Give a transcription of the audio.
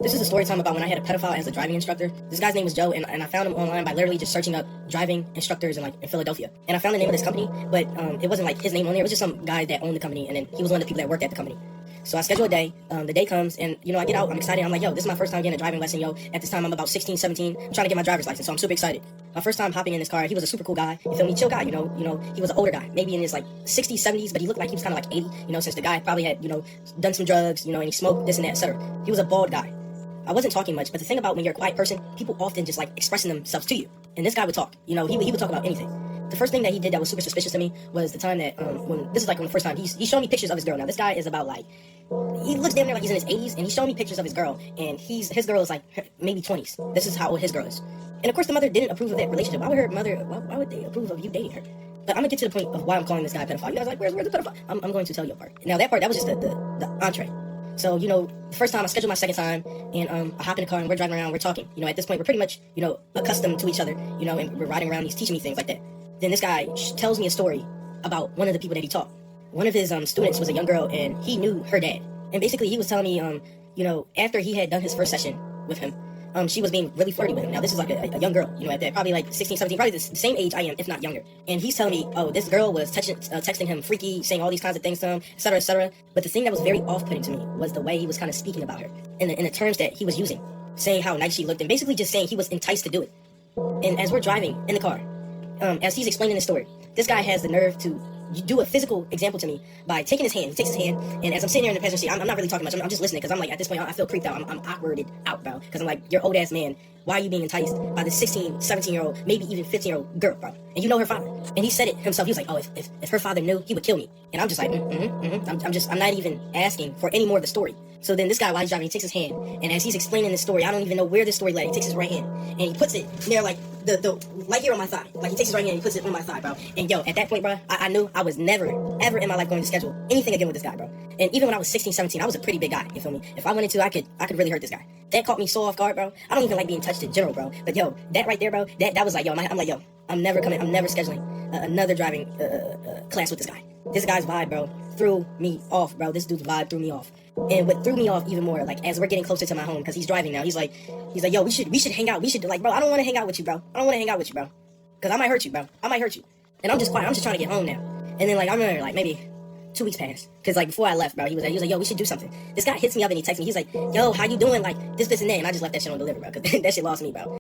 This is a story time about when I had a pedophile as a driving instructor. This guy's name was Joe, and I found him online by literally just searching up driving instructors in Philadelphia. And I found the name of this company, but it wasn't like his name on there. It was just some guy that owned the company, and then he was one of the people that worked at the company. So I schedule a day. The day comes, and I get out. I'm excited. I'm like, yo, this is my first time getting a driving lesson, yo. At this time, I'm about 16, 17. I'm trying to get my driver's license, so I'm super excited. My first time hopping in this car. He was a super cool guy. You feel me? Chill guy. He was an older guy, maybe in his 60s, 70s, but he looked like he was kind of like 80. Since the guy probably had done some drugs, and he smoked this and that, etc. He was a bald guy. I wasn't talking much, but the thing about when you're a quiet person, people often just like expressing themselves to you. And this guy would talk. He would talk about anything. The first thing that he did that was super suspicious to me was the time that when the first time he showed me pictures of his girl. Now this guy is about he looks damn near like he's in his 80s, and he showed me pictures of his girl, and his girl is maybe 20s. This is how old his girl is. And of course the mother didn't approve of that relationship. Why would they approve of you dating her? But I'm gonna get to the point of why I'm calling this guy a pedophile. You guys are like, where's the pedophile? I'm going to tell you a part. Now that part, that was just the entree. So, the first time I scheduled my second time, and I hop in the car and we're driving around, we're talking. At this point, we're pretty much, accustomed to each other, and we're riding around, he's teaching me things like that. Then this guy tells me a story about one of the people that he taught. One of his students was a young girl, and he knew her dad. And basically, he was telling me, after he had done his first session with him, she was being really flirty with him. Now, this is like a young girl, at that, probably 16, 17, probably the same age I am, if not younger. And he's telling me, oh, this girl was texting him freaky, saying all these kinds of things to him, et cetera, et cetera. But the thing that was very off-putting to me was the way he was kind of speaking about her, in the terms that he was using, saying how nice she looked, and basically just saying he was enticed to do it. And as we're driving in the car, as he's explaining the story, this guy has the nerve to do a physical example to me by taking his hand. He takes his hand, and as I'm sitting here in the passenger seat, I'm not really talking much. I'm just listening, because I'm like, at this point, I feel creeped out. I'm awkwarded out, bro. Because I'm like, you're old ass man. Why are you being enticed by this 16, 17-year-old, maybe even 15-year-old girl, bro? And you know her father. And he said it himself. He was like, oh, if her father knew, he would kill me. And I'm just like, I'm not even asking for any more of the story. So then this guy, while he's driving, he takes his hand, and as he's explaining this story, I don't even know where this story led. He takes his right hand, and he puts it near, the right here on my thigh. He takes his right hand and he puts it on my thigh, bro. And yo, at that point, bro, I knew I was never, ever in my life going to schedule anything again with this guy, bro. And even when I was 16, 17, I was a pretty big guy, you feel me? If I wanted to, I could really hurt this guy. That caught me so off guard, bro. I don't even like being touched in general, bro. But yo, that right there, bro, that was like, yo, I'm like, yo, I'm never scheduling another driving class with this guy. This guy's vibe, bro, threw me off, bro. This dude's vibe threw me off. And what threw me off even more, as we're getting closer to my home, because he's driving now, he's like, yo, we should hang out. We should, bro, I don't want to hang out with you, bro. I don't want to hang out with you, bro. Because I might hurt you, bro. I might hurt you. And I'm just quiet. I'm just trying to get home now. And then, I remember, maybe 2 weeks passed. Because, before I left, bro, he was like, yo, we should do something. This guy hits me up and he texts me. He's like, yo, how you doing? This, and that. And I just left that shit on delivery, bro. Because that shit lost me, bro.